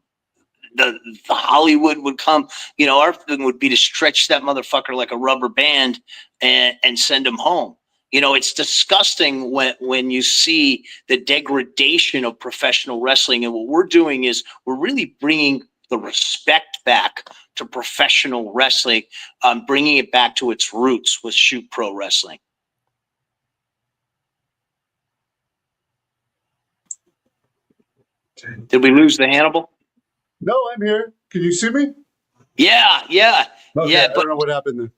the Hollywood would come, our thing would be to stretch that motherfucker like a rubber band and send him home. It's disgusting when you see the degradation of professional wrestling. And what we're doing is we're really bringing the respect back to professional wrestling, bringing it back to its roots with Shoot Pro Wrestling. Did we lose the Hannibal? No, I'm here. Can you see me? Yeah. Okay, I don't know what happened there.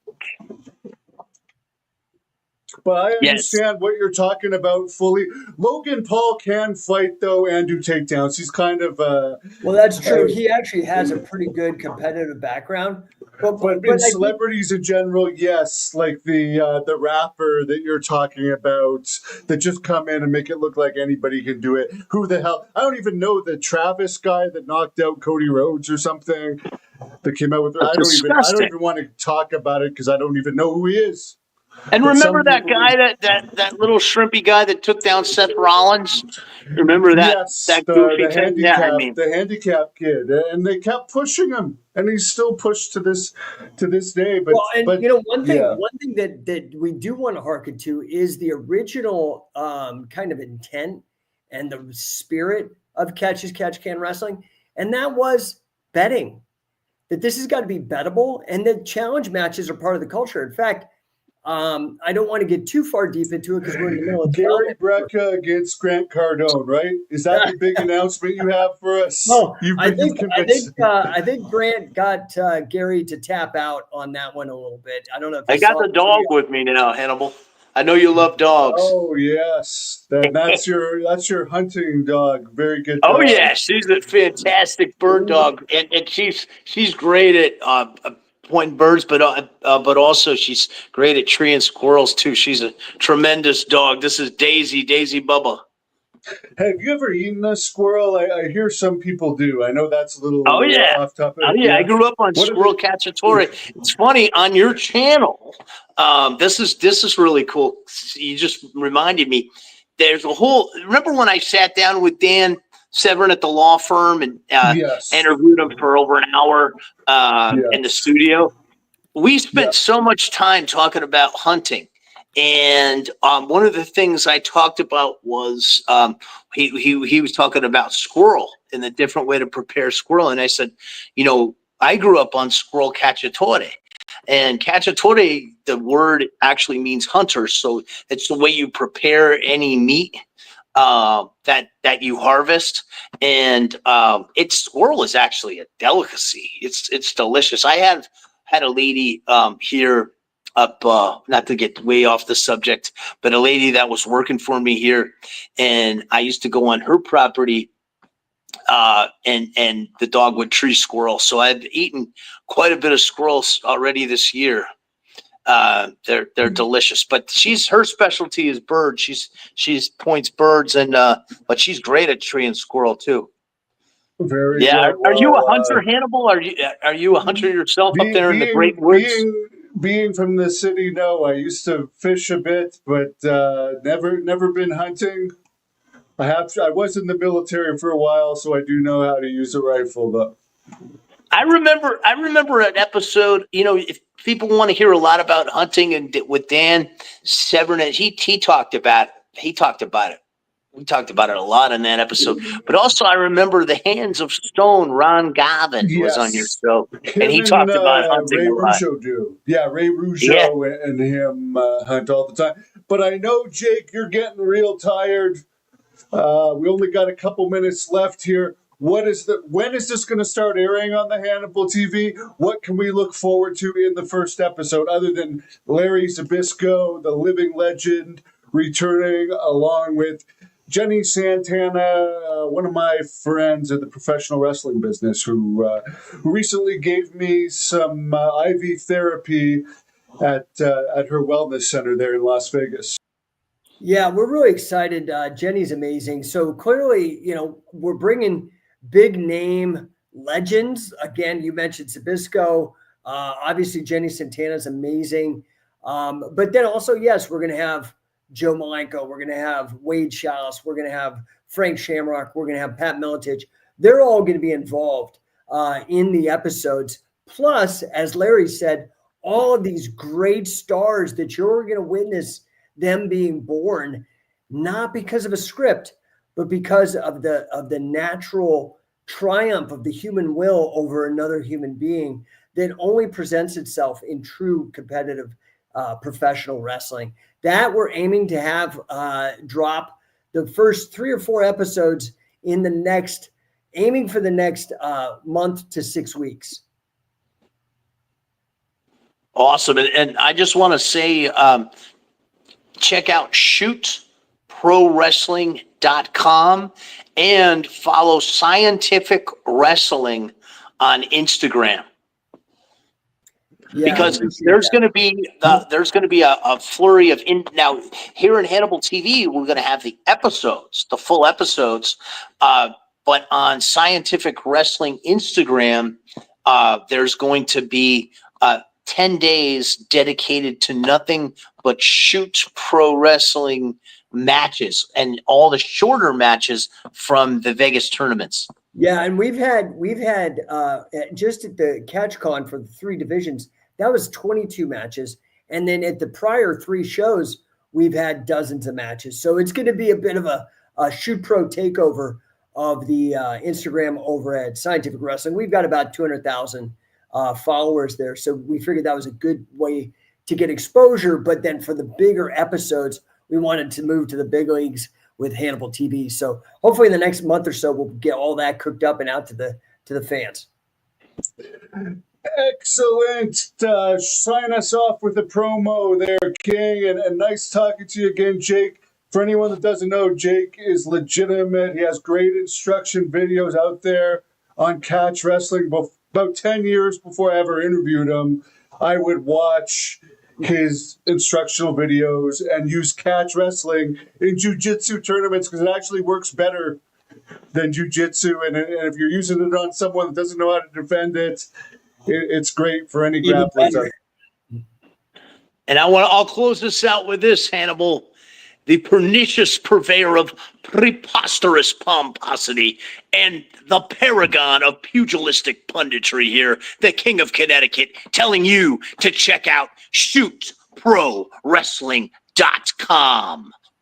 But I understand what you're talking about fully. Logan Paul can fight, though, and do takedowns. He's kind of well, that's true. He actually has a pretty good competitive background. But in celebrities in general, yes, like the rapper that you're talking about that just come in and make it look like anybody can do it. Who the hell? I don't even know the Travis guy that knocked out Cody Rhodes or something that came out with. I don't even want to talk about it because I don't even know who he is. And But remember some that people, guy, that little shrimpy guy that took down Seth Rollins? Remember yes, that goofy the thing? Yeah, I handicap, mean, the handicap kid, and they kept pushing him, and he's still pushed to this day. Well, and But one yeah, thing that we do want to hearken to is the original kind of intent and the spirit of Catch as Catch Can Wrestling, and that was betting. That this has got to be bettable, and that challenge matches are part of the culture. In fact, I don't want to get too far deep into it because we're in the middle of Gary development. Brecka against Grant Cardone, right? Is that the big announcement you have for us? No, You've convinced. I think Grant got Gary to tap out on that one a little bit. I don't know if I you got saw the the video. dog with me now, Hannibal. I know you love dogs. Oh yes, that's your hunting dog. Very good Oh dog. yeah, she's a fantastic bird dog, and she's great at pointing birds, but also she's great at treeing squirrels too. She's a tremendous dog. This is Daisy Bubba. Have you ever eaten a squirrel? I hear some people do. I know that's a Oh little yeah, off topic. oh yeah. I Yeah. grew up on What are squirrel cacciatore. It's funny on your channel. This is really cool. You just reminded me. There's a whole. Remember when I sat down with Dan Severin at the law firm and Yes. interviewed him for over an hour in the Yes. studio? We Yeah. spent so much time talking about hunting. And one of the things I talked about was he was talking about squirrel and the different way to prepare squirrel. And I said, I grew up on squirrel cacciatore. And cacciatore, the word actually means hunter. So it's the way you prepare any meat that you harvest. And its squirrel is actually a delicacy. It's delicious. I have had a lady here up, not to get way off the subject, but a lady that was working for me here, and I used to go on her property, and the dog would tree squirrel. So I've eaten quite a bit of squirrels already this year. They're delicious, but her specialty is birds. She's points birds, and but she's great at treeing squirrel too. Very Yeah, good. are you a Well, hunter, Hannibal? Are you a hunter yourself up be, there in the great being woods? being from the city, no. I used to fish a bit, but never been hunting. I was in the military for a while, so I do know how to use a rifle, though. I remember an episode. If people want to hear a lot about hunting and with Dan Severin, he talked about it. We talked about it a lot in that episode. But also, I remember the Hands of Stone. Ron Gavin was on your Yes, show, and him he and talked about hunting Ray a lot. Rougeau do. Yeah, Ray Yeah, Rougeau and him hunt all the time. But I know, Jake, you're getting real tired. We only got a couple minutes left here. When is this going to start airing on the Hannibal TV? What can we look forward to in the first episode other than Larry Zbyszko, the living legend, returning along with Jenny Santana, one of my friends in the professional wrestling business, who recently gave me some IV therapy at her wellness center there in Las Vegas. Yeah, we're really excited. Jenny's amazing. So clearly, we're bringing big name legends. Again, you mentioned Sabisco. Obviously, Jenny Santana is amazing. But then also, yes, we're going to have Joe Malenko. We're going to have Wade Chalice. We're going to have Frank Shamrock. We're going to have Pat Miletich. They're all going to be involved in the episodes. Plus, as Larry said, all of these great stars that you're going to witness them being born, not because of a script, but because of the natural triumph of the human will over another human being that only presents itself in true competitive professional wrestling. That we're aiming to have drop the first 3 or 4 episodes in the next, aiming for the next month to 6 weeks. awesome. And I just want to say, check out shootprowrestling.com and follow Scientific Wrestling on Instagram. Yeah, Because there's going to be a flurry of now here in Hannibal TV, we're going to have the full episodes, but on Scientific Wrestling Instagram, there's going to be 10 days dedicated to nothing but shoot pro wrestling matches and all the shorter matches from the Vegas tournaments. Yeah, and we've had just at the CatchCon for the 3 divisions, that was 22 matches. And then at the prior 3 shows, we've had dozens of matches. So it's going to be a bit of a shoot pro takeover of the Instagram over at Scientific Wrestling. We've got about 200,000 followers there. So we figured that was a good way to get exposure. But then for the bigger episodes, we wanted to move to the big leagues with Hannibal TV. So hopefully in the next month or so, we'll get all that cooked up and out to the fans. Excellent. Sign us off with a promo there, King. And nice talking to you again, Jake. For anyone that doesn't know, Jake is legitimate. He has great instruction videos out there on catch wrestling. About 10 years before I ever interviewed him, I would watch his instructional videos and use catch wrestling in jiu-jitsu tournaments because it actually works better than jiu-jitsu. And if you're using it on someone that doesn't know how to defend it, it's great for any grapplers. And I'll close this out with this, Hannibal. The pernicious purveyor of preposterous pomposity and the paragon of pugilistic punditry here, the King of Connecticut, telling you to check out shootprowrestling.com.